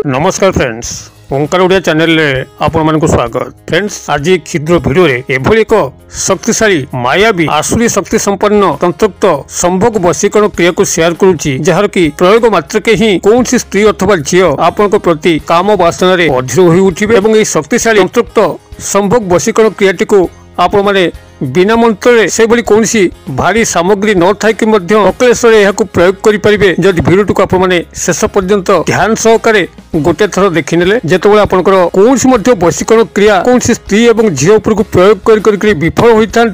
नमस्कार फ्रेंड्स, ओंकार ओडिया चैनल रे आपण मानक स्वागत। फ्रेंड्स, आज क्षुद्र वीडियो रे एभली एक शक्तिशाली मायावी आसुरी शक्ति संपन्न तंत्रोक्त संभोग वशीकरण क्रिया को शेयर करूची, जहार की प्रयोग मात्र के ही कौन सी स्त्री अथवा झियो आपन प्रति काम वासना रे अधीर होई उठिबे एवं ए शक्तिशाली तंत्रोक्त संभोग वशीकरण क्रियाटी को आपण माने बिना मंत्र से कौन सी भारी सामग्री न थाई अक्लेश्वर यह प्रयोग करें। जदि भिडियो को आपने शेष पर्यंत ध्यान सहकारे गोटे थर देखने जिते आपंकर कौन सी वशीकरण क्रिया कौन सी स्त्री और झील उपर प्रयोग कर विफल होता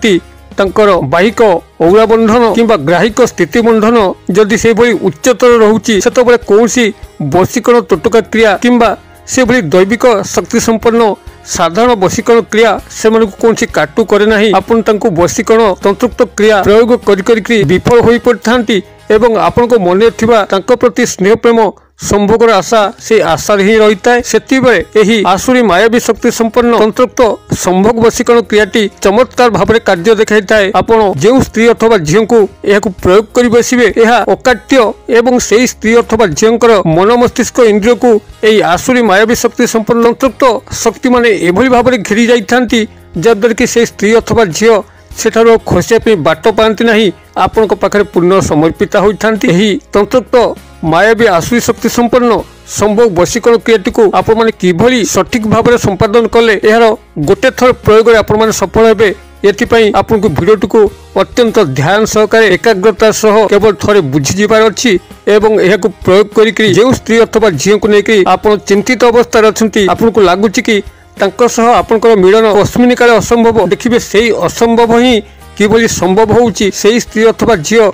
बाहिक औरा बंधन किंबा ग्राहिक स्थिति बंधन जदि से उच्चतर रोचे से कौन सी वशीकरण टोटका क्रिया किंबा से दैविक शक्ति संपन्न साधारण वशीकरण क्रिया से कौन सी काटू करे नहीं आपन तांको वशीकरण तंत्रोक्त क्रिया प्रयोग करी विफल हो पड़ता एवं आपण को मन थिबा तांको प्रति स्नेह प्रेम संभोगर आशा से आशा ही रही है। से आसुरी मायावी शक्ति संपन्न तंत्रोक्त संभोग वशीकरण क्रियाटी चमत्कार भाव में कार्य देखाई थाए। आपण जो स्त्री अथवा झील को यह प्रयोग कर बसवे यह अकाट्य एवं से स्त्री अथवा झीलकर मन मस्तिष्क इंद्रिय को यही आसुरी मायावी शक्ति संपन्न तंत्रोक्त शक्ति माने एभली भाव में घेरी जाइथांती जद्वारा कि से स्त्री अथवा झील सेठार खोसिया बाट पाती नहीं आपण पाखे पूर्ण समर्पिता होती। यही तंत्रोक्त मायावी आसुरी शक्ति संपन्न संभोग वशीकरण क्रियाटी को आपण माने किभली सठिक भाव में संपादन कले यार गोटे थर प्रयोग आपण सफल हेबे। एथिपाई आपनको भिडियोटी को अत्यंत ध्यान सहकारे एकाग्रता सह केवल थरे बुझी जिबार अछि एवं यह प्रयोग करी जो स्त्री अथवा झील को लेकर आपण चिंतित अवस्था अछंती आपनको लागुछि कि आपंकर मिलन अस्मिन काले असंभव देखिए से असंभव ही किभली संभव होउची से स्त्री अथवा झील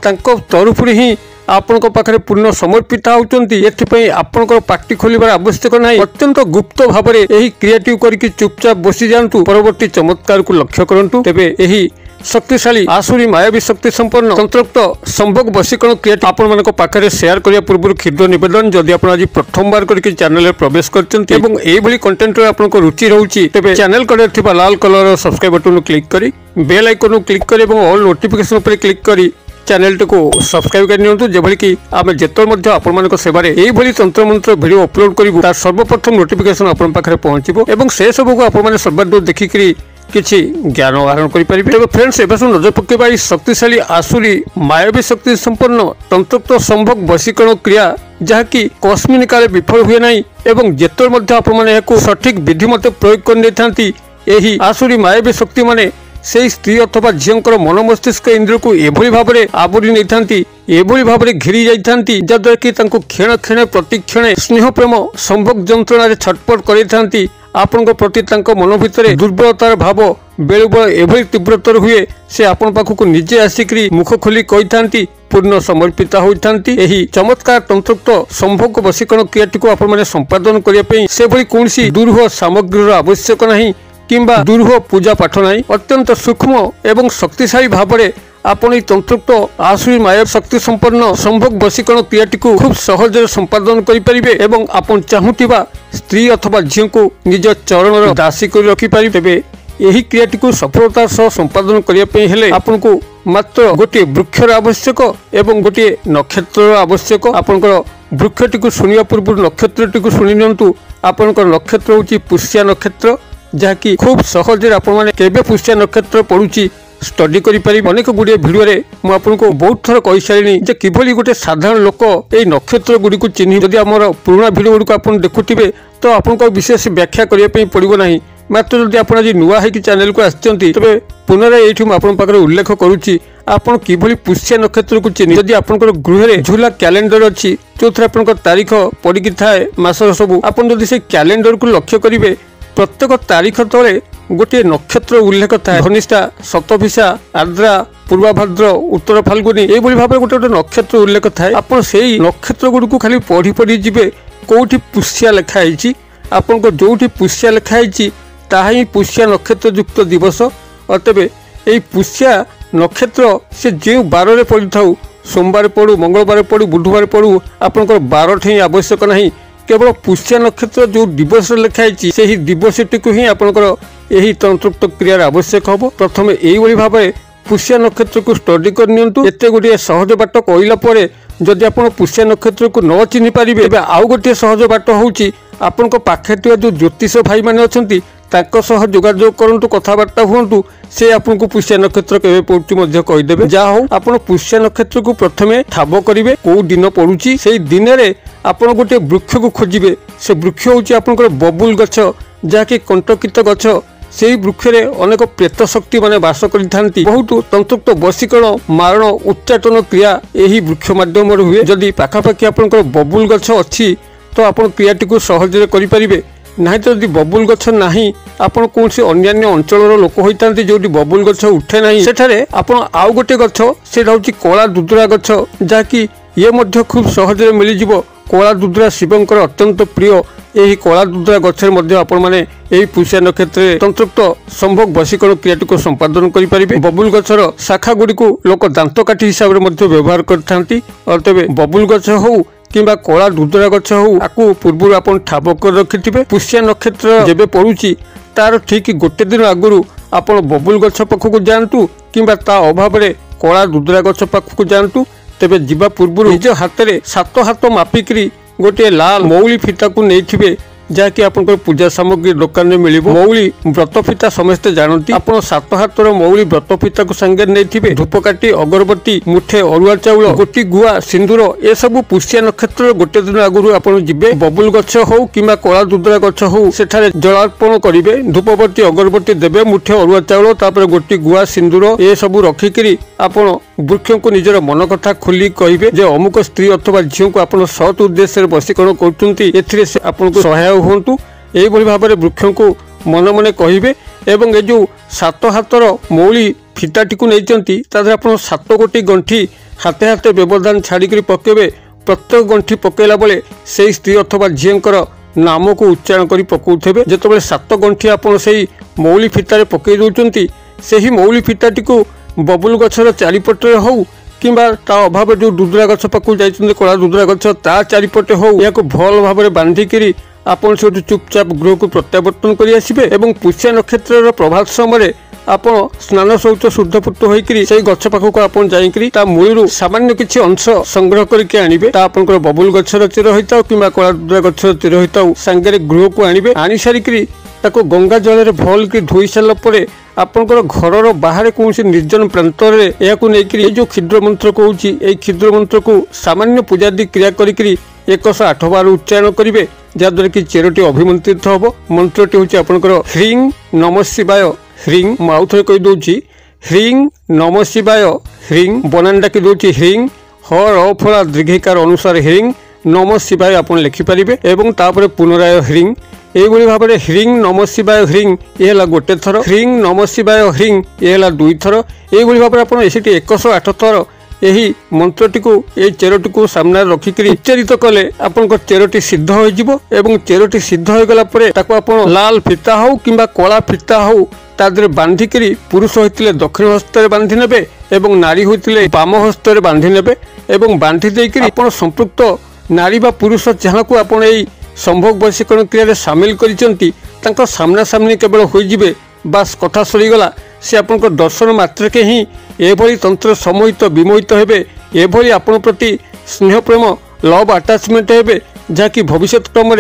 तरफ ही आपण पाखे पूर्ण समर्पित होती। एथिपाई आपंकर पार्टी खोलिबार आवश्यक नहीं, अत्यंत गुप्त भाव में यही क्रिएटिव करके चुपचाप बसी जातु परवर्ती चमत्कार को लक्ष्य करंतु। तेबे यही शक्तिशाली आसुरी मायावी शक्ति संपन्न तंत्रोक्त संभोग वशीकरण क्रिया आपण मानक पाखरे शेयर करिया पूर्व क्षुद्र निवेदन जदि आपण आज प्रथम बार करके चैनल प्रवेश करछन्ती एवं एभली कंटेंट रे आपनको रुचि रहउची तेबे चैनल कड़े थिबा लाल कलर सब्सक्राइब बटन क्लिक करी बेल आइकन क्लिक करी एवं ऑल नोटिफिकेशन पर क्लिक करी चैनल को सब्सक्राइब कर नियंतु जेभली कि आमे जेतल मध्ये आपण मानक सेवारे एई भली तंत्र मंत्र वीडियो अपलोड करिवु तार सर्वप्रथम नोटिफिकेशन आपण पाखरे पहुंचिबो एवं से सब को आपण माने सर्वाधिक देखि करी किछि ज्ञान आहरण करि परिबे। तेबे फ्रेंड्स एबे सुन नजर पकेबा ई शक्तिशाली आसुरी मायावी शक्ति संपन्न तंत्रोक्त संभोग वशीकरण क्रिया जहाँकि कस्मिन काले विफल हुए नहीं एवं जेतल मध्ये आपण माने एको सठिक विधि मते प्रयोग कर नेथांती एही आसुरी मायावी शक्ति माने से स्त्री अथवा झीलकर मन मस्तिष्क इंद्रिय को एभली भाव में आवरी नहीं एभली भाव में घेरी जाइथांती जद्वारा कि तांको क्षण क्षण प्रतिक्षण स्नेह प्रेम संभोग जंत्रणा छटपट करिथांती आपण प्रति मन भितर दुर्बलतार भाव बेले बेले एभली तीव्रतर हुए से आपण पाखक निजे आसिक मुख खोली कही पूर्ण समर्पित होती। यही चमत्कार तंत्रोक्त संभोग वशीकरण क्रियाटी को आपण माने संपादन करने से भली कौन सी दुर्ह सामग्री आवश्यक नहीं किंबा दुर्ह पूजा पाठ नहीं, अत्यंत सूक्ष्म एवं शक्तिशाली भाव में आपण तंत्रोक्त आसुरी माया शक्ति संपन्न संभोग वशीकरण क्रियाटी को खूब सहज संपादन करें एवं आपण चाहूथिबा स्त्री अथवा झील को निज चरण दासी कर रखिपारे। तेबे यही क्रियाटी को सफलतार सह संपादन करने हेले आपन को मात्र गोटे वृक्षर आवश्यक एवं गोटे नक्षत्र आवश्यक। आपनकर वृक्षटी को सुनिया पूर्व नक्षत्रटी को शुणी नियंतु। आपनकर नक्षत्र होची पुष्या नक्षत्र जहाँकि खूब सहज आपने पुष्या नक्षत्र पड़ुची स्टडी करें। अनेक गुड़िया भिडियो मुझे बहुत थर कही सारे जे किभली गोटे साधारण लोक ये नक्षत्र गुड़ी को चिन्ह जदि आम पुराना भिडियो गुड़ी को आप देखुवे तो आपको विशेष व्याख्या करने पड़ो ना। मात्र जदि आप आज नुआ है चैनल को आसते तेज पुनः ये मुझे उल्लेख करुच्ची आपन किभली पुष्या नक्षत्र को चिन्ह जदि आपंकर गृह झूला कैलेंडर अच्छी जो आपंकर तारीख पड़ी थाए मासर सबू आपन जदि से कैलेंडर को लक्ष्य करेंगे प्रत्येक तारीख तले गोटे नक्षत्र उल्लेख थाए धनिष्ठा शतभिषा आर्द्रा पूर्वाभाद्र उत्तर फाल्गुनी ये भाव में गोटे गोटे नक्षत्र उल्लेख थाए। आपन से नक्षत्र गुड़ी को खाली पढ़ी पढ़ी जीवे कौटी पुष्या लिखाई आपन को जोटी पुष्या लिखाई ताहा ही पुष्या नक्षत्र युक्त दिवस। अतबे यही पुष्या नक्षत्र से जो बार में पड़ी था सोमवार पड़ू मंगलवार पड़ू बुधवार पड़ू आपंकर बार ठी आवश्यक नहीं केवल पुष्या नक्षत्र जो दिवस लिखाई से ही दिवसटी को ही आपंकर यही तंत्रोक्त क्रियार आवश्यक हम। प्रथम यही भाव पुष्या नक्षत्र को स्टडी कर नियंतु। एते गुड़िए सहज बाट कहला जदि आप पुष्य नक्षत्र को न चिन्ह पारे तेज आउ गोटे सहज बाट हूँ आपण पाखे जो ज्योतिष भाई मैंने अच्छा जोगाजोग करूँ कथबार्ता हूँ से आपको पुष्य नक्षत्र केवे पड़ुची कहीदेवे जहाँ हूँ आप पुष्य नक्षत्र को प्रथमे ठाब करेंगे कौ दिन पड़ुची से दिन में आप गोटे वृक्ष को खोजे से वृक्ष हूँ आपंकर बबुल गछ जहाँकि कंटकित गछ से वृक्ष अनेक प्रेत शक्ति माने बास करि बहुत तंतुक्त वशीकरण मारण उच्चाटन क्रिया यही वृक्ष माध्यम हुए जदि पाखापाखि आपंकर बबुल गछ अच्छी तो आप क्रियाटी को सहजरे करें ना तो जब बबुल गछ ना आपड़ कौन अन्य अंचल लोक होता जो बबुल गछ उठे ना सेठारे आप आउ गोटे गछ से कला दुदुरा गछ जहाँकि ये खूब सहजरे मिलଯିव कला दुदुरा शिवंकर अत्यंत प्रिय यही कला दुदुरा गच्छे आपण मैंने पुष्य नक्षत्र तंतुक्त संभोग वशीकरण क्रियाटी को संपादन करें बबुल गछर शाखा गुड़ी को लोक दांत काठी हिसाब से व्यवहार करते और तेज बबुल गछ हो किंबा कला दुदुरा गछ हो आपको पूर्व आप ठाब कर रखिथे पुष्य नक्षत्र जेबे पड़ुची तार ठीक गोटे दिन आगु आप बबुल गछ पाखक जातु किंबा ता अभाव में कला दुदुरा गछ पाखक जातु तेबे जीवा पूर्व निज हाथ में 7 हाथ मापिकी गोटे लाल मौली फिता को नहीं जहाँकि आप पूजा सामग्री दुकान में मिल मौली व्रत फिता समस्ते जानती आप 7 हाथर मौली व्रत फिता को सांगे नहीं धूपकाठी अगरबत्ती मुठे अरुआ चाउल गोटी गुआ सिंदूर ए सब पुष्य नक्षत्र गोटे दिन आगु आप जी बबुल गछ हो कि कला दुदुरा गछ हो सेठारे जलार्पण करेंगे धूपबत्ती अगरबत्ती देवे मुठे अरुआ चाउल तापर गोटी गुआ सिंदूर ए सब रखिकी आप वृक्ष को निजर मन कथा खोली कहे जे अमुक स्त्री अथवा झील को आप सत् उद्देश्य वशीकरण कर सहाय हूँ यही भाव में वृक्ष को मन मन कहे एवं ये जो 7 हाथर मौली फिताटी को नहीं आप 7 गोटी गंठी हाथे हाथे व्यवधान छाड़ी पकेबे प्रत्येक गंठी पकेला बेले से स्त्री अथवा झील नाम को उच्चारण कर पकाउथे जिते 7 गंठी आप मौली फितार पकई दौरान से ही मौली फिताटी को बबुल गछर चारिपटे हो किंबा ता अभाव जो दुदुरा गछ पाखु जाइछन्ते कला दुदुरा गछ ता चारिपटे हो या भल भाव में बांधिकी आपन से चुपचाप गृह को प्रत्यावर्तन कर आसबे एवं पुष्य नक्षत्र प्रभात समय आप स्नान शौच शुद्धपुट होकर से गछ पाखक आप जाइकरी मूल सामान्य किसी अंश संग्रह करके आनिबे आपनकर बबुल गछर चेर होता कि कला दुदुरा गछर चेर होता सांगे गृह को आनिबे आनी सारिकी गंगा जल भल कि धोई सारापर आपंकर घर बाहर कौन निर्जन प्रांत में जो क्षुद्र मंत्र कहूँ ये क्षुद्र मंत्र को सामान्य पूजादि क्रिया करी 108 बार उच्चारण करेंगे जहाद्वारा कि चेरटी अभिमंत्रित हम मंत्रटी हूँ आपंकर ह्रीं नमः शिवाय ह्रीं आउ थे कहीदे ह्रीं नमः शिवाय ह्रीं बनान डाकी दूसरी ह्रीं ह र फला दीर्घिकार अनुसार ह्रीं नमः शिवाय आप लिखिपारे एवं तापर पुनराय ह्रीं यही भाव में ह्रीं नमः शिवाय ह्रीं ये गोटे थर ह्रीं नमः शिवाय ह्रीं ये 2 थर यही भाव में आप 108 थर यही मंत्रटी को ये चेरटी को सामने रखिकी उच्चारित कले आपन चेरटी सिद्ध हो चेरटी सिद्ध हो गला लाल फिता हो कि कला फिता हो तादरे बांधिकी पुरुष होते दक्षिण हस्त बांधि ने एवं नारी होते बाम हस्त बांधि ने बांधि देकर आप संपृक्त नारी बा पुरुष जहाँ को आप संभोग वशीकरण क्रिया सामिल कर सामना सामनी केवल होइजिबे बास कथा सरीगला से आप दर्शन मात्रके ही एभली तंत्र सम्मोहित विमोहित हेबे एभली आपन प्रति स्नेह प्रेम लव अटैचमेंट हेबे जहाँकि भविष्य क्रम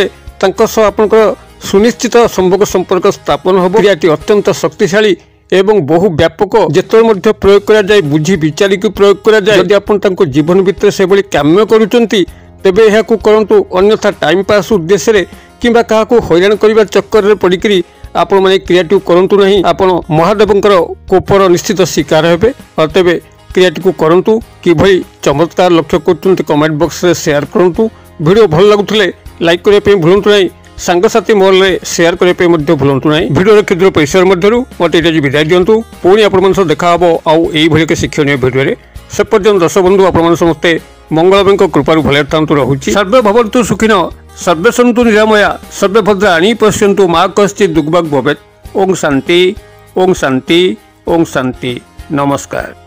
आपनकर सुनिश्चित संभोग संपर्क स्थापन होबो क्रियाटी अत्यंत शक्तिशाली एवं बहु व्यापक जेतों प्रयोग करा जाए बुझी विचारिक प्रयोग करा जाए यदि आपन तांको जीवन भितर से भली काम्य करूचंती तेबे यह करंतु अन्यथा टाइम पास उद्देश्य किंबा काहाको हैरान करबा चक्कर रे पड़िकरी आपण माने क्रियाटी करंतु नहीं आपण महादेवंकर कोपर निश्चित शिकार हेबे और तेबे क्रियाटी को करंतु किभली चमत्कार लक्ष्य करछन्ते कमेंट बॉक्स रे शेयर करंतु वीडियो भल लागुतले लाइक करिया पे भूलंतु नहीं सांगसाथी मोल रे शेयर करिया पे मध्ये भूलंतु नहीं वीडियो रे क्षुद्र पैसा मध्यरु मते एटा विदाय दियंतु पुणी आपण मन देखा हबो आउ एई भली के शिक्षणीय वीडियो रे से पर्यंत दर्शक बंधु आपण मन समस्ते मंगलमय कृपारु भले थांतु रहुछि सर्वे भवन्तु सुखिनो सर्वे सन्तु निरामया सर्वे भद्राणि पश्यन्तु मा कश्चित् दुर्भाग् भवेत् ओम शांति ओम शांति ओम शांति नमस्कार।